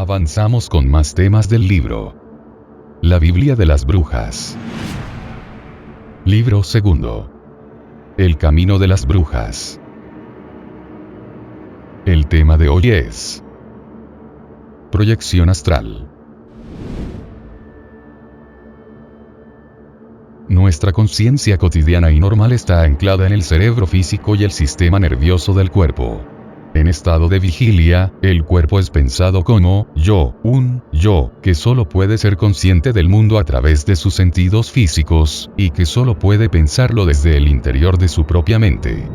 Avanzamos con más temas del libro. La Biblia de las Brujas. Libro segundo. El camino de las brujas. El tema de hoy es proyección astral. Nuestra conciencia cotidiana y normal está anclada en el cerebro físico y el sistema nervioso del cuerpo. En estado de vigilia, el cuerpo es pensado como yo, un yo, que solo puede ser consciente del mundo a través de sus sentidos físicos, y que solo puede pensarlo desde el interior de su propia mente.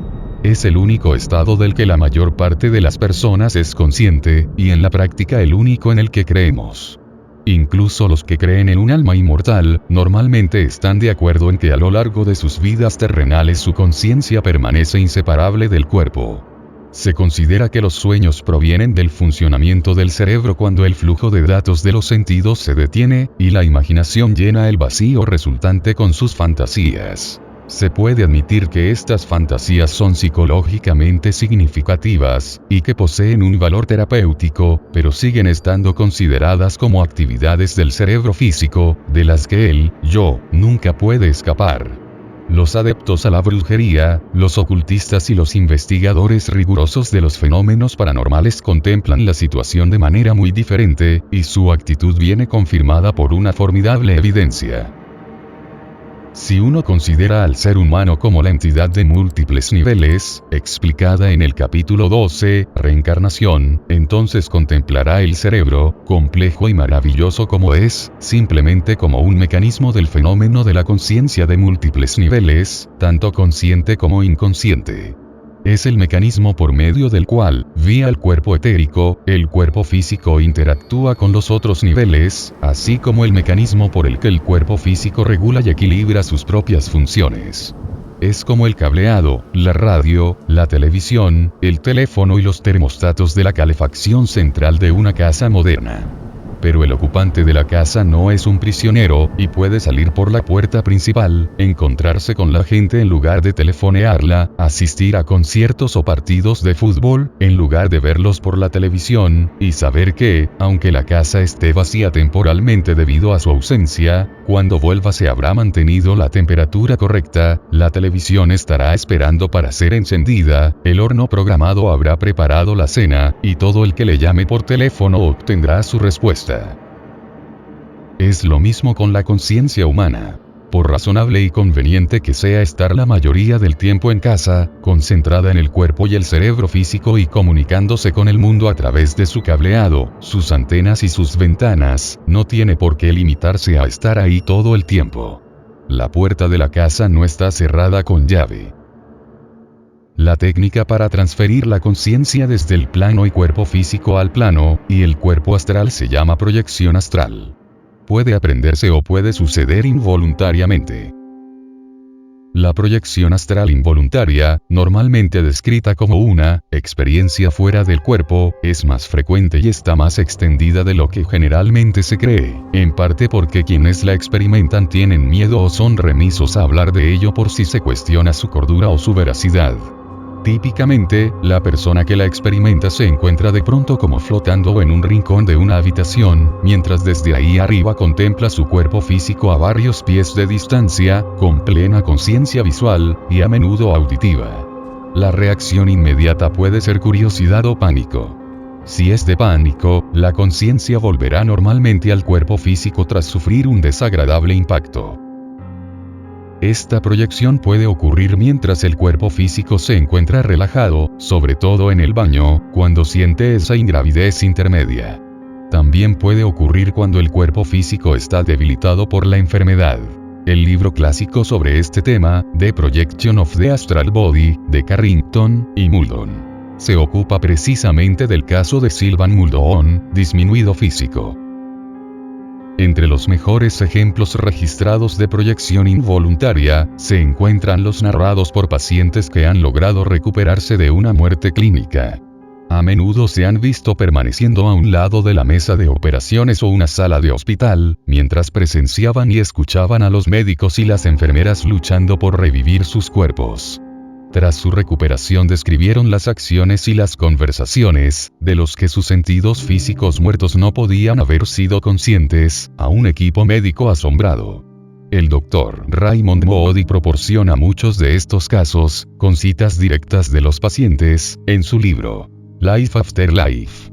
Es el único estado del que la mayor parte de las personas es consciente, y en la práctica el único en el que creemos. Incluso los que creen en un alma inmortal, normalmente están de acuerdo en que a lo largo de sus vidas terrenales su conciencia permanece inseparable del cuerpo. Se considera que los sueños provienen del funcionamiento del cerebro cuando el flujo de datos de los sentidos se detiene, y la imaginación llena el vacío resultante con sus fantasías. Se puede admitir que estas fantasías son psicológicamente significativas, y que poseen un valor terapéutico, pero siguen estando consideradas como actividades del cerebro físico, de las que el yo nunca puede escapar. Los adeptos a la brujería, los ocultistas y los investigadores rigurosos de los fenómenos paranormales contemplan la situación de manera muy diferente, y su actitud viene confirmada por una formidable evidencia. Si uno considera al ser humano como la entidad de múltiples niveles, explicada en el capítulo 12, Reencarnación, entonces contemplará el cerebro, complejo y maravilloso como es, simplemente como un mecanismo del fenómeno de la conciencia de múltiples niveles, tanto consciente como inconsciente. Es el mecanismo por medio del cual, vía el cuerpo etérico, el cuerpo físico interactúa con los otros niveles, así como el mecanismo por el que el cuerpo físico regula y equilibra sus propias funciones. Es como el cableado, la radio, la televisión, el teléfono y los termostatos de la calefacción central de una casa moderna. Pero el ocupante de la casa no es un prisionero, y puede salir por la puerta principal, encontrarse con la gente en lugar de telefonearla, asistir a conciertos o partidos de fútbol, en lugar de verlos por la televisión, y saber que, aunque la casa esté vacía temporalmente debido a su ausencia, cuando vuelva se habrá mantenido la temperatura correcta, la televisión estará esperando para ser encendida, el horno programado habrá preparado la cena, y todo el que le llame por teléfono obtendrá su respuesta. Es lo mismo con la conciencia humana. Por razonable y conveniente que sea estar la mayoría del tiempo en casa, concentrada en el cuerpo y el cerebro físico y comunicándose con el mundo a través de su cableado, sus antenas y sus ventanas, no tiene por qué limitarse a estar ahí todo el tiempo. La puerta de la casa no está cerrada con llave. La técnica para transferir la conciencia desde el plano y cuerpo físico al plano, y el cuerpo astral se llama proyección astral. Puede aprenderse o puede suceder involuntariamente. La proyección astral involuntaria, normalmente descrita como una experiencia fuera del cuerpo, es más frecuente y está más extendida de lo que generalmente se cree, en parte porque quienes la experimentan tienen miedo o son remisos a hablar de ello por si se cuestiona su cordura o su veracidad. Típicamente, la persona que la experimenta se encuentra de pronto como flotando en un rincón de una habitación, mientras desde ahí arriba contempla su cuerpo físico a varios pies de distancia, con plena conciencia visual, y a menudo auditiva. La reacción inmediata puede ser curiosidad o pánico. Si es de pánico, la conciencia volverá normalmente al cuerpo físico tras sufrir un desagradable impacto. Esta proyección puede ocurrir mientras el cuerpo físico se encuentra relajado, sobre todo en el baño, cuando siente esa ingravidez intermedia. También puede ocurrir cuando el cuerpo físico está debilitado por la enfermedad. El libro clásico sobre este tema, The Projection of the Astral Body, de Carrington y Muldoon, se ocupa precisamente del caso de Sylvan Muldoon, disminuido físico. Entre los mejores ejemplos registrados de proyección involuntaria, se encuentran los narrados por pacientes que han logrado recuperarse de una muerte clínica. A menudo se han visto permaneciendo a un lado de la mesa de operaciones o una sala de hospital, mientras presenciaban y escuchaban a los médicos y las enfermeras luchando por revivir sus cuerpos. Tras su recuperación describieron las acciones y las conversaciones, de los que sus sentidos físicos muertos no podían haber sido conscientes, a un equipo médico asombrado. El Dr. Raymond Moody proporciona muchos de estos casos, con citas directas de los pacientes, en su libro, Life After Life.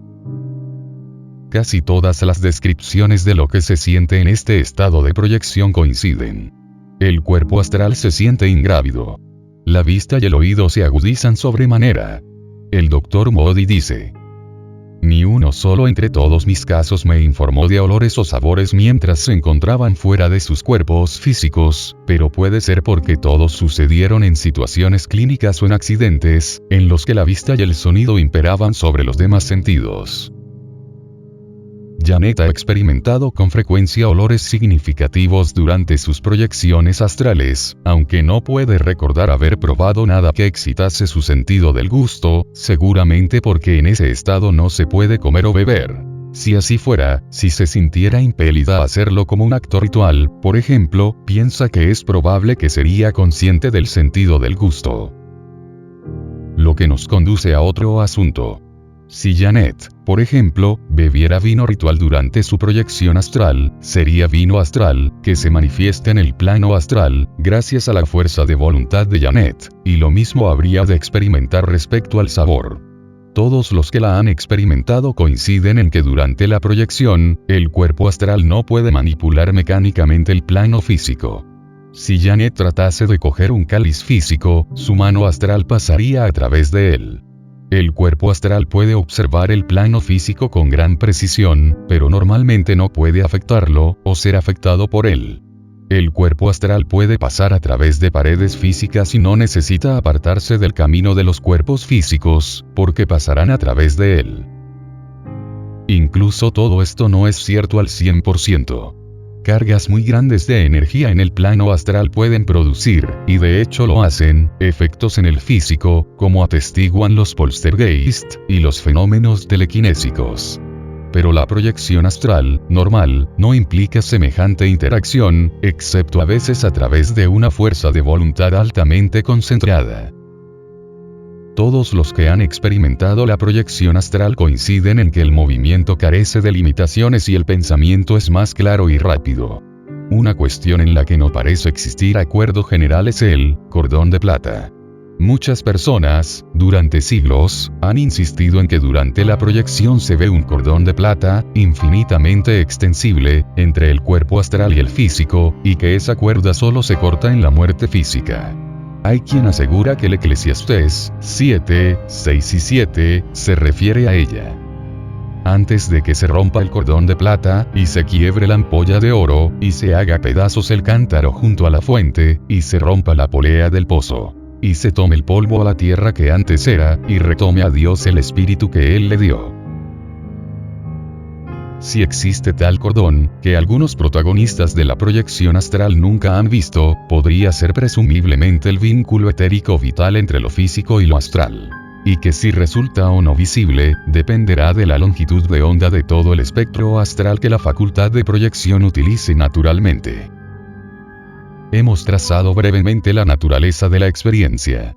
Casi todas las descripciones de lo que se siente en este estado de proyección coinciden. El cuerpo astral se siente ingrávido. La vista y el oído se agudizan sobremanera. El Dr. Moody dice: ni uno solo entre todos mis casos me informó de olores o sabores mientras se encontraban fuera de sus cuerpos físicos, pero puede ser porque todos sucedieron en situaciones clínicas o en accidentes, en los que la vista y el sonido imperaban sobre los demás sentidos. Janet ha experimentado con frecuencia olores significativos durante sus proyecciones astrales, aunque no puede recordar haber probado nada que excitase su sentido del gusto, seguramente porque en ese estado no se puede comer o beber. Si así fuera, si se sintiera impelida a hacerlo como un acto ritual, por ejemplo, piensa que es probable que sería consciente del sentido del gusto. Lo que nos conduce a otro asunto. Si Janet, por ejemplo, bebiera vino ritual durante su proyección astral, sería vino astral, que se manifiesta en el plano astral, gracias a la fuerza de voluntad de Janet, y lo mismo habría de experimentar respecto al sabor. Todos los que la han experimentado coinciden en que durante la proyección, el cuerpo astral no puede manipular mecánicamente el plano físico. Si Janet tratase de coger un cáliz físico, su mano astral pasaría a través de él. El cuerpo astral puede observar el plano físico con gran precisión, pero normalmente no puede afectarlo, o ser afectado por él. El cuerpo astral puede pasar a través de paredes físicas y no necesita apartarse del camino de los cuerpos físicos, porque pasarán a través de él. Incluso todo esto no es cierto al 100%. Cargas muy grandes de energía en el plano astral pueden producir, y de hecho lo hacen, efectos en el físico, como atestiguan los poltergeist, y los fenómenos telequinésicos. Pero la proyección astral, normal, no implica semejante interacción, excepto a veces a través de una fuerza de voluntad altamente concentrada. Todos los que han experimentado la proyección astral coinciden en que el movimiento carece de limitaciones y el pensamiento es más claro y rápido. Una cuestión en la que no parece existir acuerdo general es el cordón de plata. Muchas personas, durante siglos, han insistido en que durante la proyección se ve un cordón de plata, infinitamente extensible, entre el cuerpo astral y el físico, y que esa cuerda solo se corta en la muerte física. Hay quien asegura que el Eclesiastés 7, 6 y 7 se refiere a ella. Antes de que se rompa el cordón de plata, y se quiebre la ampolla de oro, y se haga pedazos el cántaro junto a la fuente, y se rompa la polea del pozo, y se tome el polvo a la tierra que antes era, y retome a Dios el espíritu que Él le dio. Si existe tal cordón, que algunos protagonistas de la proyección astral nunca han visto, podría ser presumiblemente el vínculo etérico vital entre lo físico y lo astral. Y que si resulta o no visible, dependerá de la longitud de onda de todo el espectro astral que la facultad de proyección utilice naturalmente. Hemos trazado brevemente la naturaleza de la experiencia.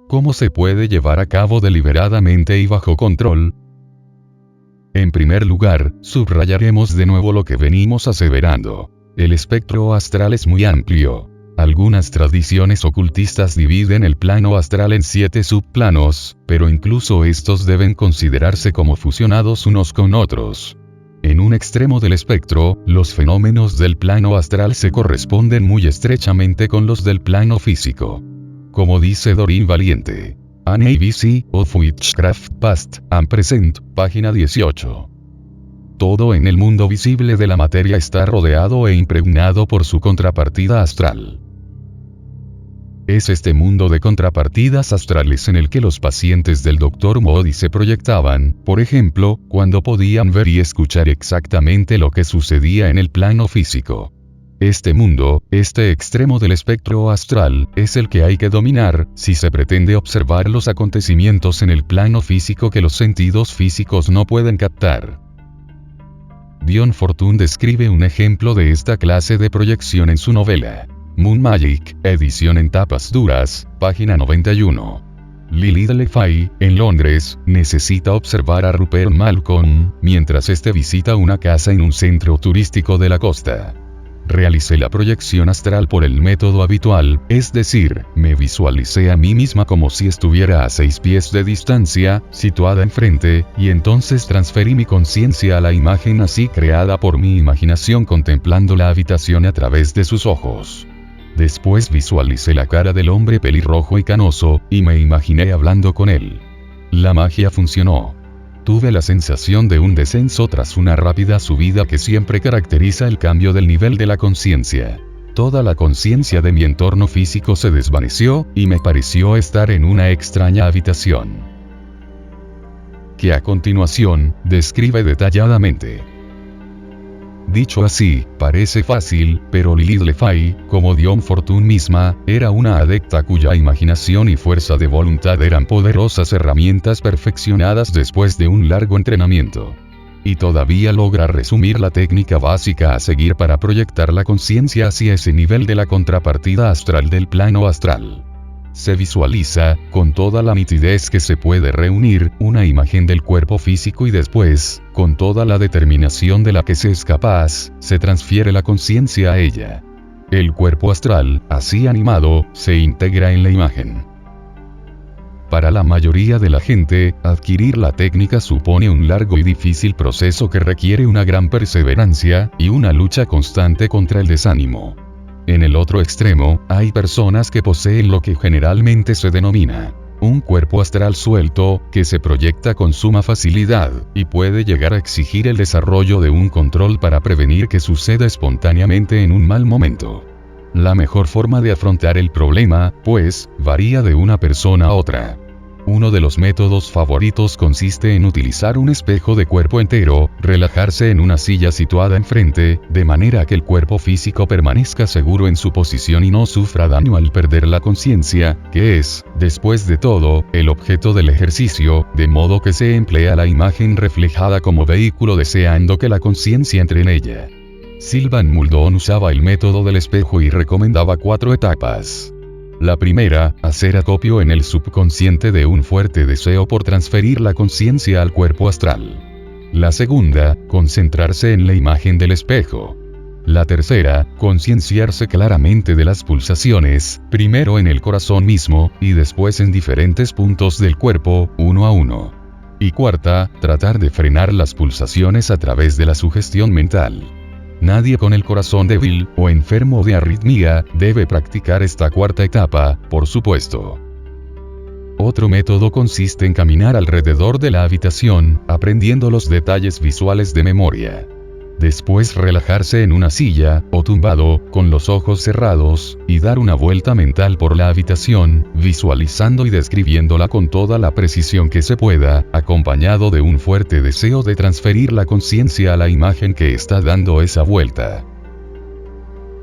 ¿Cómo se puede llevar a cabo deliberadamente y bajo control? En primer lugar, subrayaremos de nuevo lo que venimos aseverando. El espectro astral es muy amplio. Algunas tradiciones ocultistas dividen el plano astral en 7 subplanos, pero incluso estos deben considerarse como fusionados unos con otros. En un extremo del espectro, los fenómenos del plano astral se corresponden muy estrechamente con los del plano físico. Como dice Doreen Valiente. An ABC of Witchcraft Past and Present, página 18. Todo en el mundo visible de la materia está rodeado e impregnado por su contrapartida astral. Es este mundo de contrapartidas astrales en el que los pacientes del Dr. Moody se proyectaban, por ejemplo, cuando podían ver y escuchar exactamente lo que sucedía en el plano físico. Este mundo, este extremo del espectro astral, es el que hay que dominar, si se pretende observar los acontecimientos en el plano físico que los sentidos físicos no pueden captar. Dion Fortune describe un ejemplo de esta clase de proyección en su novela. Moon Magic, edición en tapas duras, página 91. Lily Delefay, en Londres, necesita observar a Rupert Malcolm, mientras este visita una casa en un centro turístico de la costa. Realicé la proyección astral por el método habitual, es decir, me visualicé a mí misma como si estuviera a 6 pies de distancia, situada enfrente, y entonces transferí mi conciencia a la imagen así creada por mi imaginación contemplando la habitación a través de sus ojos. Después visualicé la cara del hombre pelirrojo y canoso, y me imaginé hablando con él. La magia funcionó. Tuve la sensación de un descenso tras una rápida subida que siempre caracteriza el cambio del nivel de la conciencia. Toda la conciencia de mi entorno físico se desvaneció, y me pareció estar en una extraña habitación. Que a continuación, describe detalladamente. Dicho así, parece fácil, pero Lily Delefay, como Dion Fortune misma, era una adepta cuya imaginación y fuerza de voluntad eran poderosas herramientas perfeccionadas después de un largo entrenamiento. Y todavía logra resumir la técnica básica a seguir para proyectar la conciencia hacia ese nivel de la contrapartida astral del plano astral. Se visualiza, con toda la nitidez que se puede reunir, una imagen del cuerpo físico y después, con toda la determinación de la que se es capaz, se transfiere la conciencia a ella. El cuerpo astral, así animado, se integra en la imagen. Para la mayoría de la gente, adquirir la técnica supone un largo y difícil proceso que requiere una gran perseverancia, y una lucha constante contra el desánimo. En el otro extremo, hay personas que poseen lo que generalmente se denomina un cuerpo astral suelto, que se proyecta con suma facilidad, y puede llegar a exigir el desarrollo de un control para prevenir que suceda espontáneamente en un mal momento. La mejor forma de afrontar el problema, pues, varía de una persona a otra. Uno de los métodos favoritos consiste en utilizar un espejo de cuerpo entero, relajarse en una silla situada enfrente, de manera que el cuerpo físico permanezca seguro en su posición y no sufra daño al perder la conciencia, que es, después de todo, el objeto del ejercicio, de modo que se emplea la imagen reflejada como vehículo deseando que la conciencia entre en ella. Sylvan Muldoon usaba el método del espejo y recomendaba 4 etapas. La primera, hacer acopio en el subconsciente de un fuerte deseo por transferir la conciencia al cuerpo astral. La segunda, concentrarse en la imagen del espejo. La tercera, concienciarse claramente de las pulsaciones, primero en el corazón mismo, y después en diferentes puntos del cuerpo, uno a uno. Y cuarta, tratar de frenar las pulsaciones a través de la sugestión mental. Nadie con el corazón débil, o enfermo de arritmia, debe practicar esta cuarta etapa, por supuesto. Otro método consiste en caminar alrededor de la habitación, aprendiendo los detalles visuales de memoria. Después relajarse en una silla, o tumbado, con los ojos cerrados, y dar una vuelta mental por la habitación, visualizando y describiéndola con toda la precisión que se pueda, acompañado de un fuerte deseo de transferir la conciencia a la imagen que está dando esa vuelta.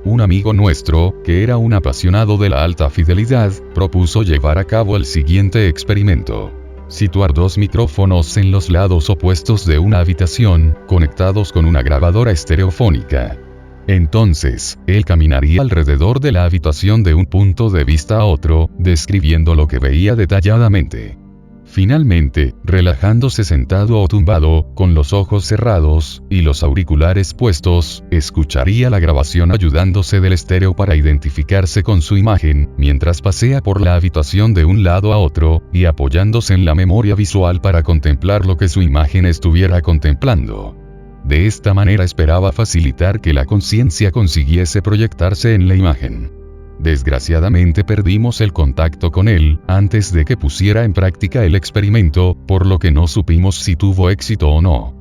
Un amigo nuestro, que era un apasionado de la alta fidelidad, propuso llevar a cabo el siguiente experimento. Situar 2 micrófonos en los lados opuestos de una habitación, conectados con una grabadora estereofónica. Entonces, él caminaría alrededor de la habitación de un punto de vista a otro, describiendo lo que veía detalladamente. Finalmente, relajándose sentado o tumbado, con los ojos cerrados, y los auriculares puestos, escucharía la grabación ayudándose del estéreo para identificarse con su imagen, mientras pasea por la habitación de un lado a otro, y apoyándose en la memoria visual para contemplar lo que su imagen estuviera contemplando. De esta manera esperaba facilitar que la conciencia consiguiese proyectarse en la imagen. Desgraciadamente perdimos el contacto con él, antes de que pusiera en práctica el experimento, por lo que no supimos si tuvo éxito o no.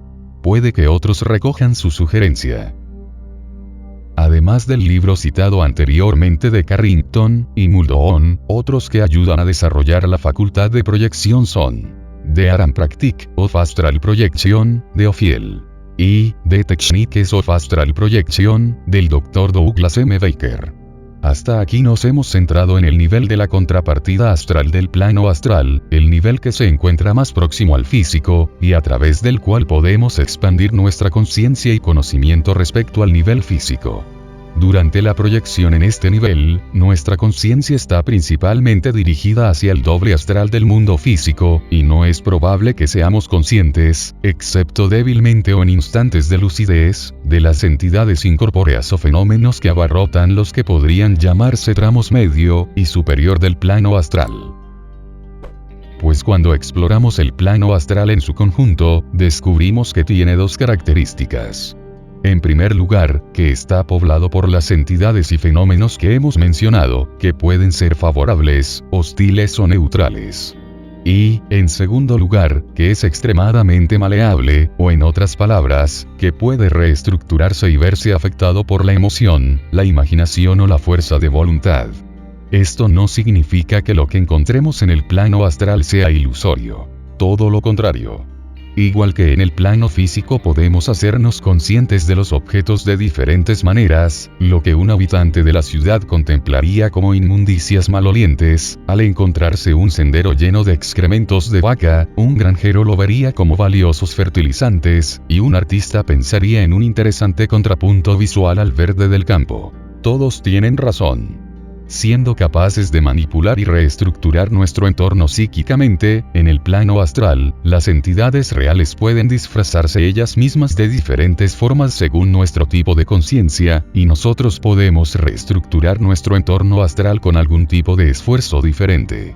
Puede que otros recojan su sugerencia. Además del libro citado anteriormente de Carrington y Muldoon, otros que ayudan a desarrollar la facultad de proyección son The Art and Practice of Astral Projection, de Ophiel, y The Techniques of Astral Projection, del Dr. Douglas M. Baker. Hasta aquí nos hemos centrado en el nivel de la contrapartida astral del plano astral, el nivel que se encuentra más próximo al físico, y a través del cual podemos expandir nuestra conciencia y conocimiento respecto al nivel físico. Durante la proyección en este nivel, nuestra conciencia está principalmente dirigida hacia el doble astral del mundo físico, y no es probable que seamos conscientes, excepto débilmente o en instantes de lucidez, de las entidades incorpóreas o fenómenos que abarrotan los que podrían llamarse tramos medio y superior del plano astral. Pues cuando exploramos el plano astral en su conjunto, descubrimos que tiene dos características. En primer lugar, que está poblado por las entidades y fenómenos que hemos mencionado, que pueden ser favorables, hostiles o neutrales. Y, en segundo lugar, que es extremadamente maleable, o en otras palabras, que puede reestructurarse y verse afectado por la emoción, la imaginación o la fuerza de voluntad. Esto no significa que lo que encontremos en el plano astral sea ilusorio. Todo lo contrario. Igual que en el plano físico podemos hacernos conscientes de los objetos de diferentes maneras, lo que un habitante de la ciudad contemplaría como inmundicias malolientes, al encontrarse un sendero lleno de excrementos de vaca, un granjero lo vería como valiosos fertilizantes, y un artista pensaría en un interesante contrapunto visual al verde del campo. Todos tienen razón. Siendo capaces de manipular y reestructurar nuestro entorno psíquicamente, en el plano astral, las entidades reales pueden disfrazarse ellas mismas de diferentes formas según nuestro tipo de conciencia, y nosotros podemos reestructurar nuestro entorno astral con algún tipo de esfuerzo diferente.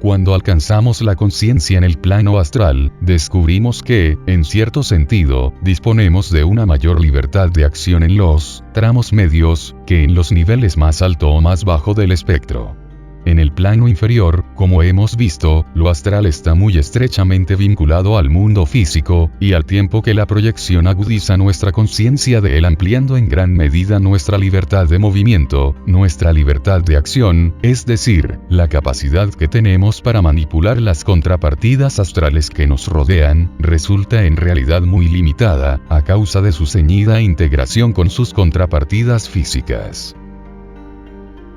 Cuando alcanzamos la conciencia en el plano astral, descubrimos que, en cierto sentido, disponemos de una mayor libertad de acción en los tramos medios, que en los niveles más alto o más bajo del espectro. En el plano inferior, como hemos visto, lo astral está muy estrechamente vinculado al mundo físico, y al tiempo que la proyección agudiza nuestra conciencia de él ampliando en gran medida nuestra libertad de movimiento, nuestra libertad de acción, es decir, la capacidad que tenemos para manipular las contrapartidas astrales que nos rodean, resulta en realidad muy limitada, a causa de su ceñida integración con sus contrapartidas físicas.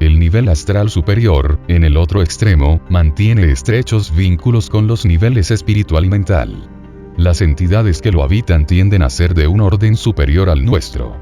El nivel astral superior, en el otro extremo, mantiene estrechos vínculos con los niveles espiritual y mental. Las entidades que lo habitan tienden a ser de un orden superior al nuestro.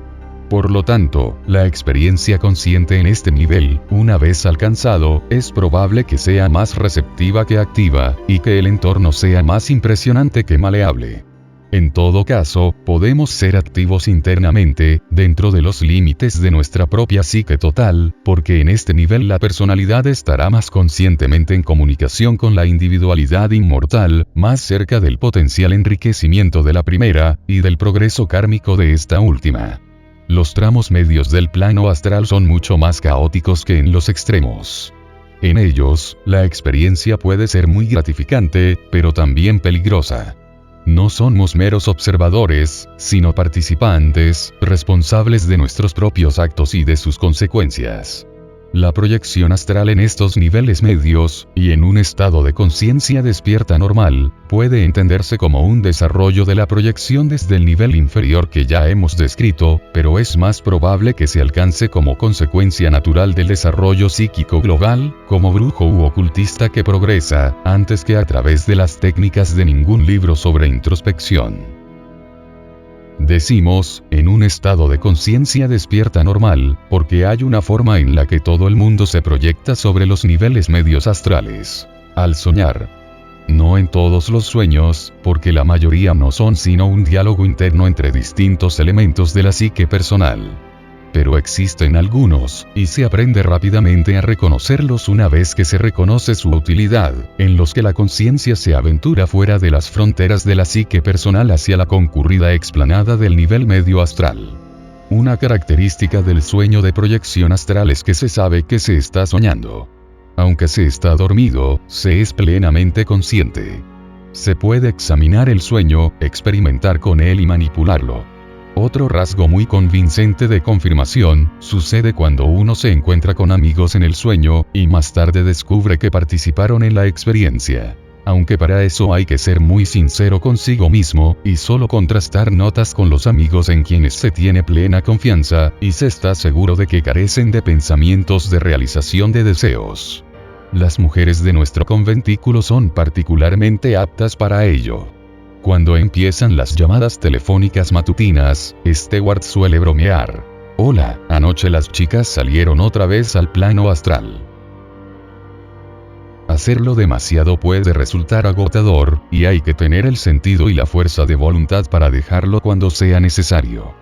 Por lo tanto, la experiencia consciente en este nivel, una vez alcanzado, es probable que sea más receptiva que activa, y que el entorno sea más impresionante que maleable. En todo caso, podemos ser activos internamente, dentro de los límites de nuestra propia psique total, porque en este nivel la personalidad estará más conscientemente en comunicación con la individualidad inmortal, más cerca del potencial enriquecimiento de la primera, y del progreso kármico de esta última. Los tramos medios del plano astral son mucho más caóticos que en los extremos. En ellos, la experiencia puede ser muy gratificante, pero también peligrosa. No somos meros observadores, sino participantes, responsables de nuestros propios actos y de sus consecuencias. La proyección astral en estos niveles medios, y en un estado de conciencia despierta normal, puede entenderse como un desarrollo de la proyección desde el nivel inferior que ya hemos descrito, pero es más probable que se alcance como consecuencia natural del desarrollo psíquico global, como brujo u ocultista que progresa, antes que a través de las técnicas de ningún libro sobre introspección. Decimos, en un estado de conciencia despierta normal, porque hay una forma en la que todo el mundo se proyecta sobre los niveles medios astrales. Al soñar. No en todos los sueños, porque la mayoría no son sino un diálogo interno entre distintos elementos de la psique personal. Pero existen algunos, y se aprende rápidamente a reconocerlos una vez que se reconoce su utilidad, en los que la conciencia se aventura fuera de las fronteras de la psique personal hacia la concurrida explanada del nivel medio astral. Una característica del sueño de proyección astral es que se sabe que se está soñando. Aunque se está dormido, se es plenamente consciente. Se puede examinar el sueño, experimentar con él y manipularlo. Otro rasgo muy convincente de confirmación, sucede cuando uno se encuentra con amigos en el sueño, y más tarde descubre que participaron en la experiencia. Aunque para eso hay que ser muy sincero consigo mismo, y solo contrastar notas con los amigos en quienes se tiene plena confianza, y se está seguro de que carecen de pensamientos de realización de deseos. Las mujeres de nuestro conventículo son particularmente aptas para ello. Cuando empiezan las llamadas telefónicas matutinas, Stewart suele bromear. Hola, anoche las chicas salieron otra vez al plano astral. Hacerlo demasiado puede resultar agotador, y hay que tener el sentido y la fuerza de voluntad para dejarlo cuando sea necesario.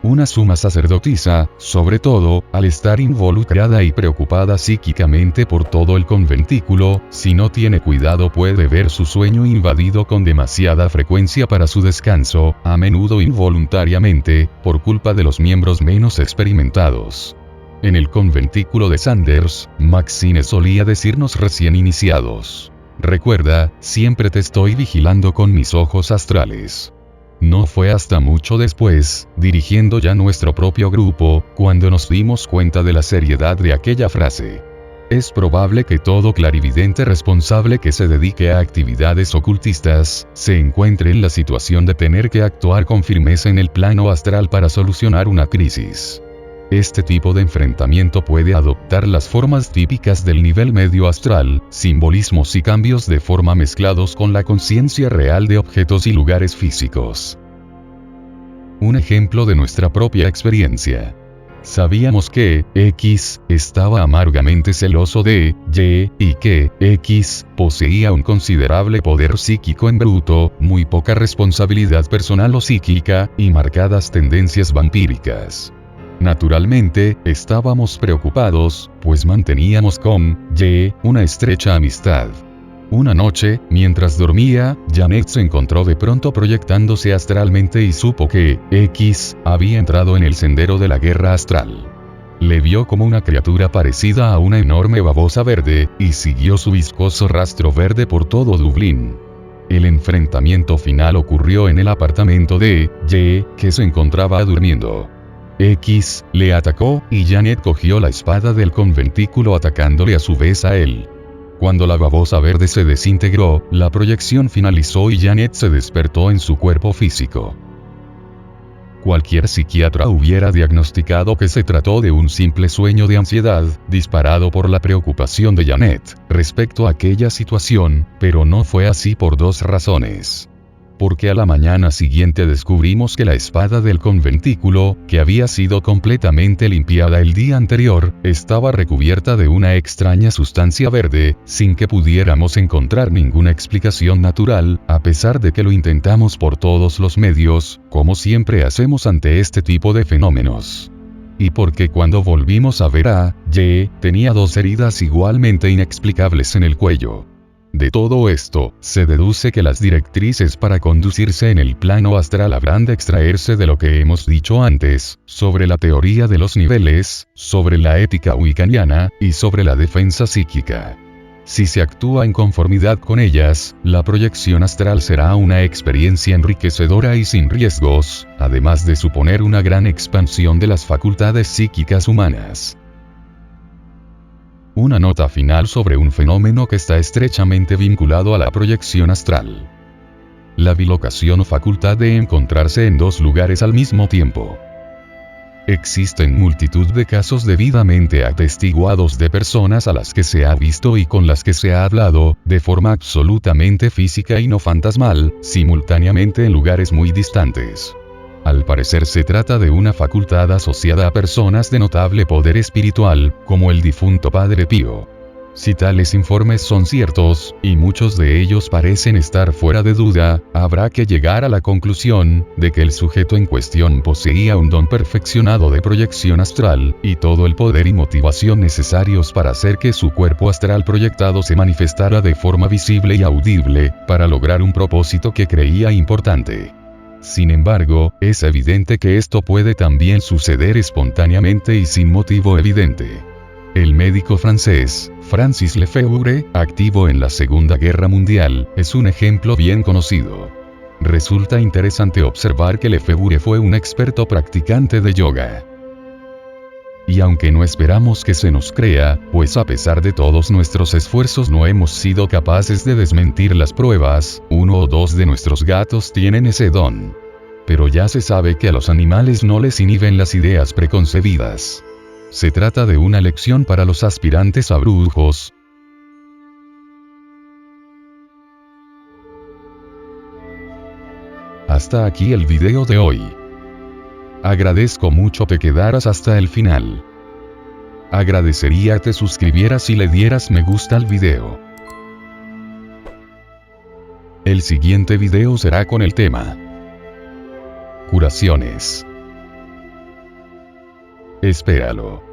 Una suma sacerdotisa, sobre todo, al estar involucrada y preocupada psíquicamente por todo el conventículo, si no tiene cuidado puede ver su sueño invadido con demasiada frecuencia para su descanso, a menudo involuntariamente, por culpa de los miembros menos experimentados. En el conventículo de Sanders, Maxine solía decirnos recién iniciados: recuerda, siempre te estoy vigilando con mis ojos astrales. No fue hasta mucho después, dirigiendo ya nuestro propio grupo, cuando nos dimos cuenta de la seriedad de aquella frase. Es probable que todo clarividente responsable que se dedique a actividades ocultistas, se encuentre en la situación de tener que actuar con firmeza en el plano astral para solucionar una crisis. Este tipo de enfrentamiento puede adoptar las formas típicas del nivel medio astral, simbolismos y cambios de forma mezclados con la conciencia real de objetos y lugares físicos. Un ejemplo de nuestra propia experiencia. Sabíamos que X estaba amargamente celoso de Y, y que X poseía un considerable poder psíquico en bruto, muy poca responsabilidad personal o psíquica, y marcadas tendencias vampíricas. Naturalmente, estábamos preocupados, pues manteníamos con Y una estrecha amistad. Una noche, mientras dormía, Janet se encontró de pronto proyectándose astralmente y supo que X había entrado en el sendero de la guerra astral. Le vio como una criatura parecida a una enorme babosa verde, y siguió su viscoso rastro verde por todo Dublín. El enfrentamiento final ocurrió en el apartamento de Y, que se encontraba durmiendo. X le atacó, y Janet cogió la espada del conventículo atacándole a su vez a él. Cuando la babosa verde se desintegró, la proyección finalizó y Janet se despertó en su cuerpo físico. Cualquier psiquiatra hubiera diagnosticado que se trató de un simple sueño de ansiedad, disparado por la preocupación de Janet respecto a aquella situación, pero no fue así por dos razones. Porque a la mañana siguiente descubrimos que la espada del conventículo, que había sido completamente limpiada el día anterior, estaba recubierta de una extraña sustancia verde, sin que pudiéramos encontrar ninguna explicación natural, a pesar de que lo intentamos por todos los medios, como siempre hacemos ante este tipo de fenómenos. Y porque cuando volvimos a ver a Y, tenía dos heridas igualmente inexplicables en el cuello. De todo esto, se deduce que las directrices para conducirse en el plano astral habrán de extraerse de lo que hemos dicho antes, sobre la teoría de los niveles, sobre la ética wiccaniana, y sobre la defensa psíquica. Si se actúa en conformidad con ellas, la proyección astral será una experiencia enriquecedora y sin riesgos, además de suponer una gran expansión de las facultades psíquicas humanas. Una nota final sobre un fenómeno que está estrechamente vinculado a la proyección astral. La bilocación o facultad de encontrarse en dos lugares al mismo tiempo. Existen multitud de casos debidamente atestiguados de personas a las que se ha visto y con las que se ha hablado, de forma absolutamente física y no fantasmal, simultáneamente en lugares muy distantes. Al parecer se trata de una facultad asociada a personas de notable poder espiritual, como el difunto Padre Pío. Si tales informes son ciertos, y muchos de ellos parecen estar fuera de duda, habrá que llegar a la conclusión de que el sujeto en cuestión poseía un don perfeccionado de proyección astral, y todo el poder y motivación necesarios para hacer que su cuerpo astral proyectado se manifestara de forma visible y audible, para lograr un propósito que creía importante. Sin embargo, es evidente que esto puede también suceder espontáneamente y sin motivo evidente. El médico francés, Francis Lefebvre, activo en la Segunda Guerra Mundial, es un ejemplo bien conocido. Resulta interesante observar que Lefebvre fue un experto practicante de yoga. Y aunque no esperamos que se nos crea, pues a pesar de todos nuestros esfuerzos no hemos sido capaces de desmentir las pruebas, uno o dos de nuestros gatos tienen ese don. Pero ya se sabe que a los animales no les inhiben las ideas preconcebidas. Se trata de una lección para los aspirantes a brujos. Hasta aquí el video de hoy. Agradezco mucho te quedaras hasta el final. Agradecería te suscribieras y le dieras me gusta al video. El siguiente video será con el tema curaciones. Espéralo.